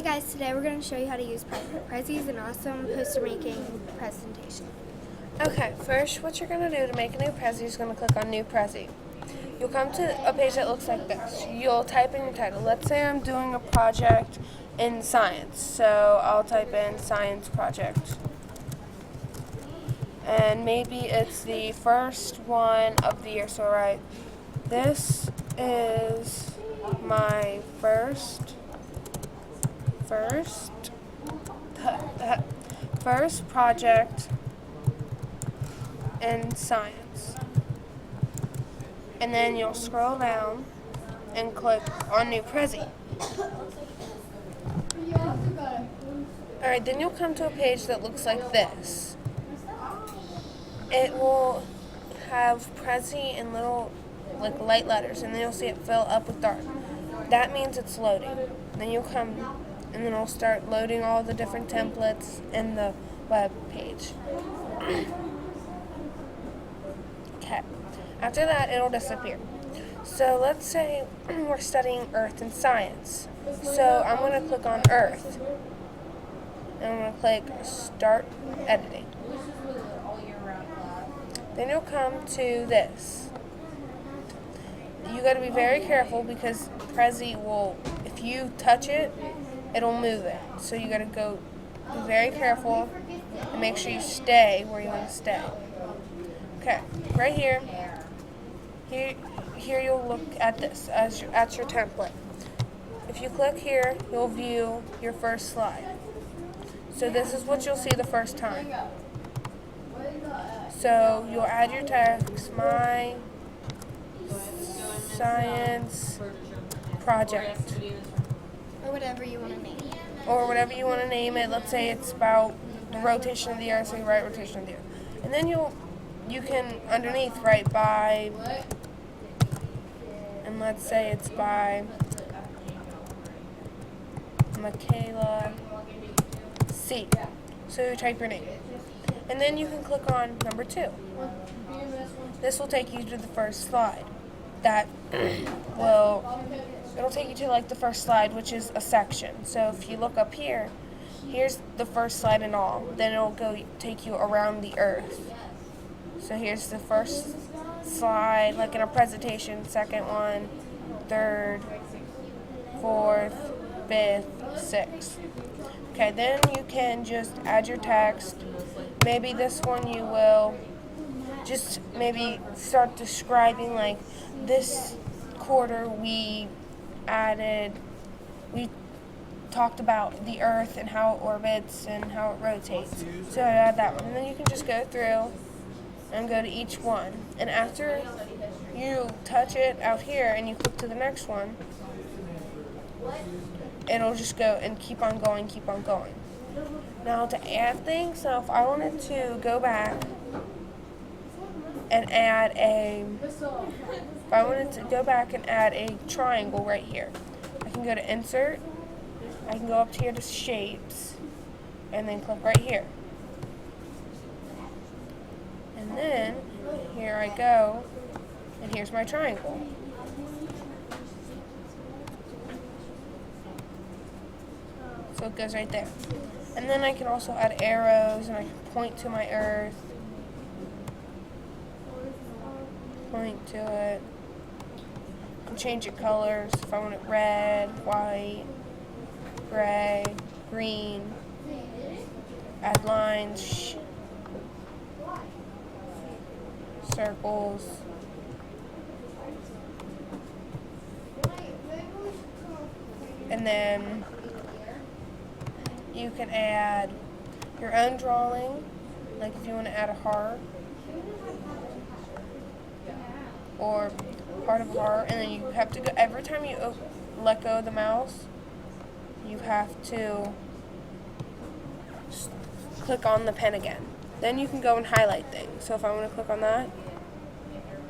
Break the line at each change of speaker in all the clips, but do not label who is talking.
guys, today we're going to show you how to use Prezi. Prezi is an awesome poster making presentation.
Okay, first what you're going to do to make a new Prezi is going to click on New Prezi. You'll come to a page that looks like this. You'll type in your title. Let's say I'm doing a project in science, so I'll type in science project. And maybe it's the first one of the year, so I'll write, this is my first project in science. And then you'll scroll down and click on New Prezi. Alright, then you'll come to a page that looks like this. It will have Prezi in little light letters, and then you'll see it fill up with dark. That means it's loading. Then you'll come and then it'll start loading all the different templates in the web page. Okay. After that, it'll disappear. So let's say we're studying Earth and science. So I'm going to click on Earth. And I'm going to click Start Editing. Then you'll come to this. You got to be very careful because Prezi will, if you touch it, it'll move it. So you got to be very careful and make sure you stay where you want to stay. Okay, right here. Here you'll look at this at your template. If you click here, you'll view your first slide. So this is what you'll see the first time. So you'll add your text, my science project.
Or whatever you want to name it.
Or whatever you want to name it. Let's say it's about the rotation of the Earth, so you write rotation of the Earth. And then you can underneath write by, and let's say it's by Michaela C. So you type your name. And then you can click on number 2. This will take you to the first slide. It'll take you to like the first slide, which is a section. So if you look up here, here's the first slide and all. Then it'll take you around the Earth. So here's the first slide, like in a presentation, second one, third, fourth, fifth, sixth. Okay, then you can just add your text. Maybe this one you will just maybe start describing like this quarter we talked about the Earth and how it orbits and how it rotates. So I add that one. And then you can just go through and go to each one. And after you touch it out here and you click to the next one, it'll just go and keep on going. Now to add things, so if I wanted to go back and add a triangle right here, I can go to Insert, I can go up here to Shapes, and then click right here. And then, here I go, and here's my triangle. So it goes right there. And then I can also add arrows, and I can point to my Earth. Point to it. I can change your colors if I want it red, white, gray, green. Add lines, circles. And then you can add your own drawing, like if you want to add a heart or part of a heart, and then you have to go, every time you let go of the mouse, you have to click on the pen again. Then you can go and highlight things. So if I want to click on that,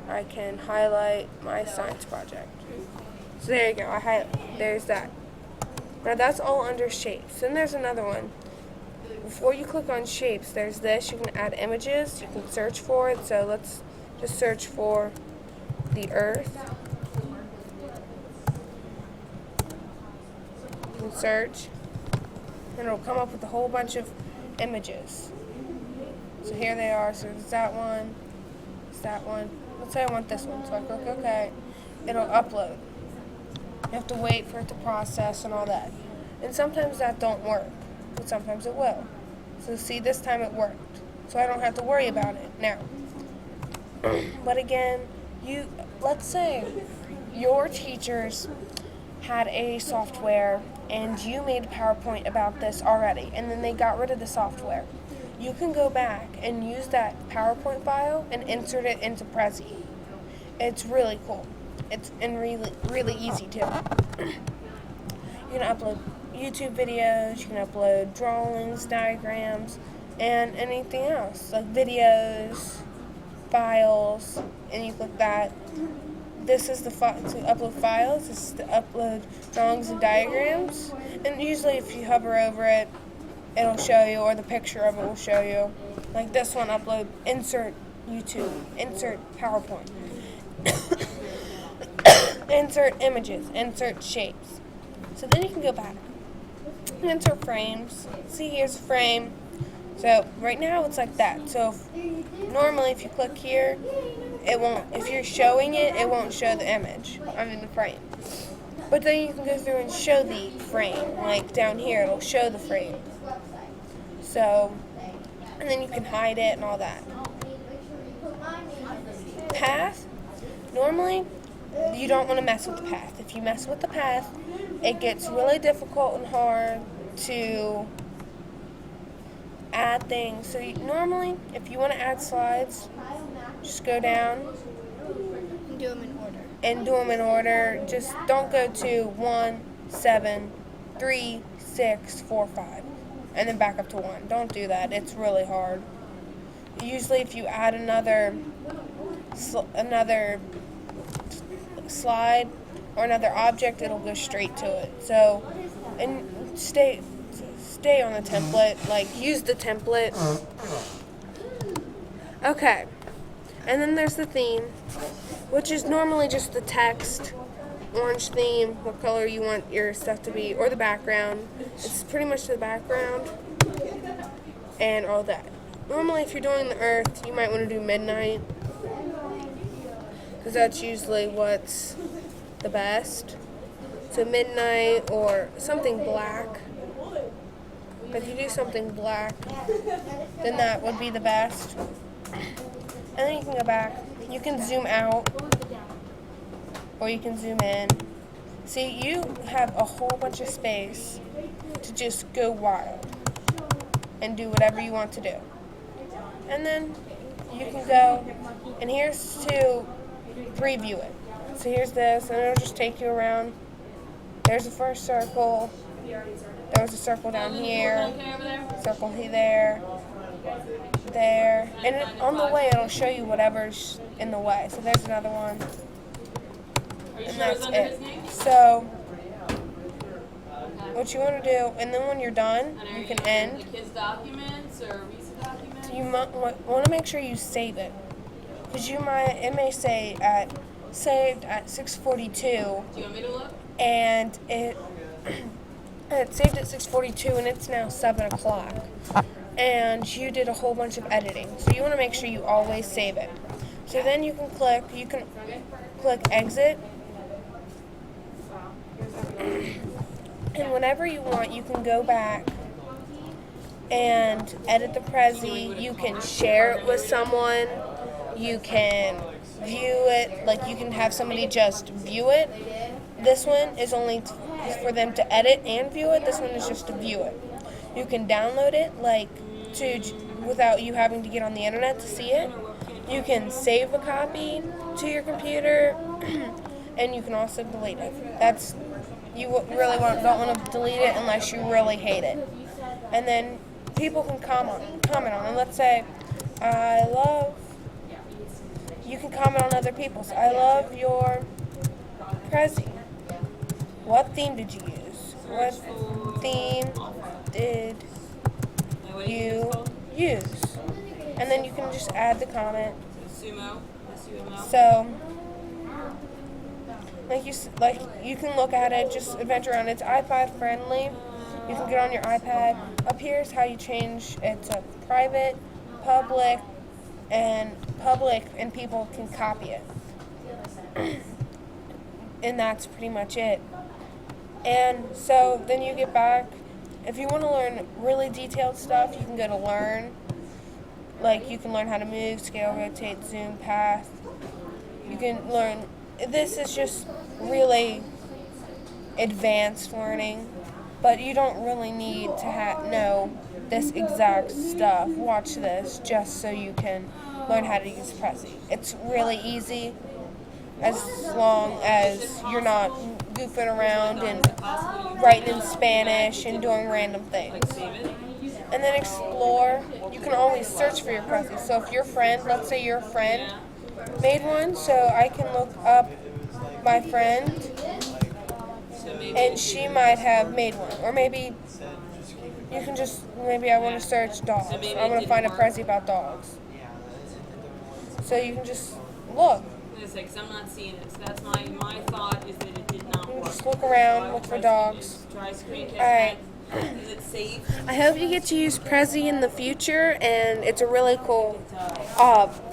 I can highlight my science project. So there you go, there's that. Now that's all under shapes. Then there's another one. Before you click on shapes, there's this. You can add images. You can search for it. So let's just search for the Earth. You can search. and it'll come up with a whole bunch of images. So here they are. So it's that one. It's that one. Let's say I want this one. So I click OK. It'll upload. You have to wait for it to process and all that. And sometimes that don't work, but sometimes it will. So see, this time it worked. So I don't have to worry about it now. But again, let's say your teachers had a software and you made a PowerPoint about this already, and then they got rid of the software. You can go back and use that PowerPoint file and insert it into Prezi. It's really cool. It's really easy too. You can upload YouTube videos, you can upload drawings, diagrams, and anything else, like videos, files, and you click that. This is the to upload files, this is to upload drawings and diagrams, and usually if you hover over it, it'll show you, or the picture of it will show you. Like this one, upload, insert YouTube, insert PowerPoint, insert images, insert shapes. So then you can go back and insert frames. See, here's a frame. So right now it's like that. So normally if you click here, it won't, if you're showing it, it won't show the image, the frame. But then you can go through and show the frame. Like down here, it'll show the frame. So, and then you can hide it and all that. Path, normally you don't want to mess with the path. If you mess with the path, it gets really difficult and hard to add things. So normally, if you want to add slides, just go down
And do them in order.
and do them in order. Just don't go to 1, 7, 3, 6, 4, 5, and then back up to 1. Don't do that. It's really hard. Usually, if you add another slide or another object, it'll go straight to it. So, and stay on the template. Like, use the template. Okay. And then there's the theme, which is normally just the text, orange theme, what color you want your stuff to be, or the background. It's pretty much the background and all that. Normally, if you're doing the earth, you might want to do midnight, because that's usually what's the best. So midnight or something black. If you do something black, then that would be the best. And then you can go back. You can zoom out, or you can zoom in. See, you have a whole bunch of space to just go wild and do whatever you want to do. And then you can go, and here's to preview it. So here's this, and it'll just take you around. There's the first circle. There's a circle down here, circle there, there, and on the way it'll show you whatever's in the way. So there's another one, and that's it. So what you want to do, and then when you're done, you can end. You want to make sure you save it, because it may say saved at 6:42.
Do you want me to look?
And it saved at 6:42, and it's now 7 o'clock. And you did a whole bunch of editing. So you want to make sure you always save it. So then you can click exit. And whenever you want, you can go back and edit the Prezi. You can share it with someone. You can view it, like you can have somebody just view it. This one is only for them to edit and view it. This one is just to view it. You can download it without you having to get on the internet to see it. You can save a copy to your computer, and you can also delete it. You really don't want to delete it unless you really hate it. And then people can comment on it. Let's say, you can comment on other people's. I love your Prezi. What theme did you use? What theme did you use? And then you can just add the comment. So, you can look at it, just adventure around. It's iPad friendly, You can get on your iPad. Up here is how you change it to private, public, and people can copy it. And that's pretty much it. And so then you get back. If you want to learn really detailed stuff, you can go to Learn. Like, you can learn how to move, scale, rotate, zoom, path. You can learn. This is just really advanced learning, but you don't really need to know this exact stuff. Watch this just so you can learn how to use Prezi. It's really easy as long as you're not goofing around and writing in Spanish and doing random things. And then explore. You can always search for your Prezi. So if your friend, let's say your friend made one, so I can look up my friend and she might have made one. Or maybe you can just, maybe I want to search dogs. I want to find a Prezi about dogs. So you can just look.
Because I'm not seeing it. So that's my thought is that it did not work.
Just look around, look for dogs.
Try screen test.
Alright.
Is it safe?
I hope you get to use Prezi in the future, and it's a really cool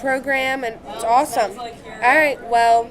program, and it's awesome. Alright, well,